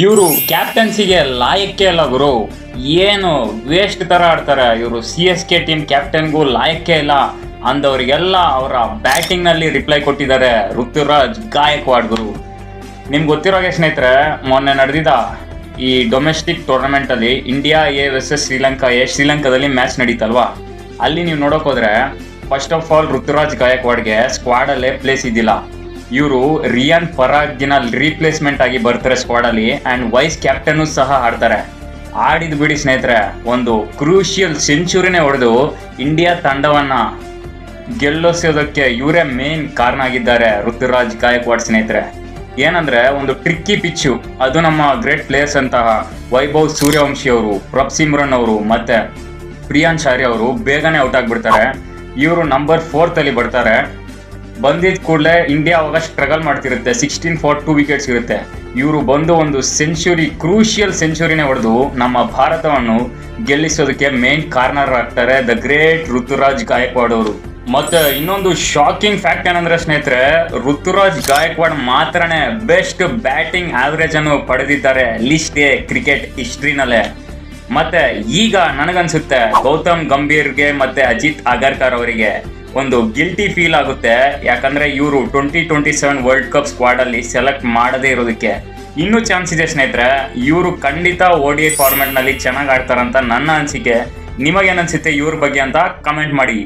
ಇವರು ಕ್ಯಾಪ್ಟನ್ಸಿಗೆ ಲಾಯಕ್ಕೆ ಇಲ್ಲ ಗುರು. ಏನು ವೇಸ್ಟ್ ತರ ಆಡ್ತಾರೆ ಇವರು. CSK ಟೀಮ್ ಕ್ಯಾಪ್ಟನ್ಗೂ ಲಾಯಕ್ಕೆ ಇಲ್ಲ ಅಂದವರಿಗೆಲ್ಲ ಅವರ ಬ್ಯಾಟಿಂಗ್ ನಲ್ಲಿ ರಿಪ್ಲೈ ಕೊಟ್ಟಿದ್ದಾರೆ ಋತುರಾಜ್ ಗಾಯಕ್ವಾಡ್ ಗುರು. ನಿಮ್ಗೆ ಗೊತ್ತಿರೋ ಹಾಗೆ ಸ್ನೇಹಿತರೆ, ಮೊನ್ನೆ ನಡೆದಿದ್ದ ಈ ಡೊಮೆಸ್ಟಿಕ್ ಟೂರ್ನಮೆಂಟ್ ಅಲ್ಲಿ India A versus Sri Lanka A, ಶ್ರೀಲಂಕಾದಲ್ಲಿ ಮ್ಯಾಚ್ ನಡೀತಲ್ವಾ, ಅಲ್ಲಿ ನೀವು ನೋಡೋಕೆ ಹೋದ್ರೆ ಫಸ್ಟ್ ಆಫ್ ಆಲ್ ಋತುರಾಜ್ ಗಾಯಕ್ವಾಡ್ಗೆ ಸ್ಕ್ವಾಡ್ ಅಲ್ಲೇ ಪ್ಲೇಸ್ ಇದ್ದಿಲ್ಲ. ಇವರು ರಿಯಾನ್ ಪರಾಗ್ಗಿನ ರೀಪ್ಲೇಸ್ಮೆಂಟ್ ಆಗಿ ಬರ್ತಾರೆ ಸ್ಕ್ವಾಡ್ ಅಲ್ಲಿ, ಅಂಡ್ ವೈಸ್ ಕ್ಯಾಪ್ಟನ್ ಸಹ ಆಡ್ತಾರೆ. ಆಡಿದ್ ಬಿಡಿ ಸ್ನೇಹಿತರೆ, ಒಂದು ಕ್ರೂಷಿಯಲ್ ಸೆಂಚುರಿನೇ ಹೊಡೆದು ಇಂಡಿಯಾ ತಂಡವನ್ನ ಗೆಲ್ಲಿಸೋದಕ್ಕೆ ಇವರೇ ಮೇನ್ ಕಾರಣ ಆಗಿದ್ದಾರೆ ಋತುರಾಜ್ ಗಾಯಕ್ವಾಡ್ ಸ್ನೇಹಿತರೆ. ಏನಂದ್ರೆ ಒಂದು ಟ್ರಿಕ್ಕಿ ಪಿಚ್ಚು, ಅದು ನಮ್ಮ ಗ್ರೇಟ್ ಪ್ಲೇಯರ್ಸ್ ಅಂತಹ ವೈಭವ್ ಸೂರ್ಯವಂಶಿ ಅವರು, ಪ್ರಭ್ ಸಿಮ್ರನ್ ಅವರು ಮತ್ತೆ ಪ್ರಿಯಾಂಶ್ ಆರ್ಯ ಅವರು ಬೇಗನೆ ಔಟ್ ಆಗ್ಬಿಡ್ತಾರೆ. ಇವರು ನಂಬರ್ 4th ಅಲ್ಲಿ ಬರ್ತಾರೆ. ಬಂದಿದ್ದ ಕೂಡಲೇ ಇಂಡಿಯಾ ಅವಾಗ ಸ್ಟ್ರಗಲ್ ಮಾಡ್ತಿರುತ್ತೆ. 16 for 2 ವಿಕೆಟ್ಸ್ ಇರುತ್ತೆ. ಇವರು ಬಂದು ಒಂದು ಸೆಂಚುರಿ, ಕ್ರೂಷಿಯಲ್ ಸೆಂಚುರಿನೇ ಹೊಡೆದು ನಮ್ಮ ಭಾರತವನ್ನು ಗೆಲ್ಲಿಸೋದಕ್ಕೆ main corner the great Ruturaj Gaikwad ಅವರು. ಮತ್ತೆ ಇನ್ನೊಂದು ಶಾಕಿಂಗ್ ಫ್ಯಾಕ್ಟ್ ಏನಂದ್ರೆ ಸ್ನೇಹಿತರೆ, ಋತುರಾಜ್ ಗಾಯಕ್ವಾಡ್ ಮಾತ್ರನೇ ಬೆಸ್ಟ್ ಬ್ಯಾಟಿಂಗ್ ಆವರೇಜ್ ಅನ್ನು ಪಡೆದಿದ್ದಾರೆ ಲಿಸ್ಟ್ ಎ ಕ್ರಿಕೆಟ್ ಹಿಸ್ಟ್ರಿನಲ್ಲೇ. ಮತ್ತೆ ಈಗ ನನಗನ್ಸುತ್ತೆ ಗೌತಮ್ ಗಂಭೀರ್ಗೆ ಮತ್ತೆ ಅಜಿತ್ ಅಗರ್ಕರ್ ಅವರಿಗೆ ಒಂದು ಗಿಲ್ಟಿ ಫೀಲ್ ಆಗುತ್ತೆ. ಯಾಕಂದ್ರೆ ಇವರು 2027 ವರ್ಲ್ಡ್ ಕಪ್ ಸ್ಕ್ವಾಡ್ ಅಲ್ಲಿ ಸೆಲೆಕ್ಟ್ ಮಾಡದೇ ಇರೋದಕ್ಕೆ ಇನ್ನೂ ಚಾನ್ಸ್ ಇದೆ ಸ್ನೇಹಿತರೆ. ಇವರು ಖಂಡಿತ ODI ಫಾರ್ಮ್ಯಾಟ್ ನಲ್ಲಿ ಚೆನ್ನಾಗಿ ಆಡ್ತಾರಂತ ನನ್ನ ಅನಿಸಿಕೆ. ನಿಮಗೇನನ್ಸುತ್ತೆ ಇವ್ರ ಬಗ್ಗೆ ಅಂತ ಕಮೆಂಟ್ ಮಾಡಿ.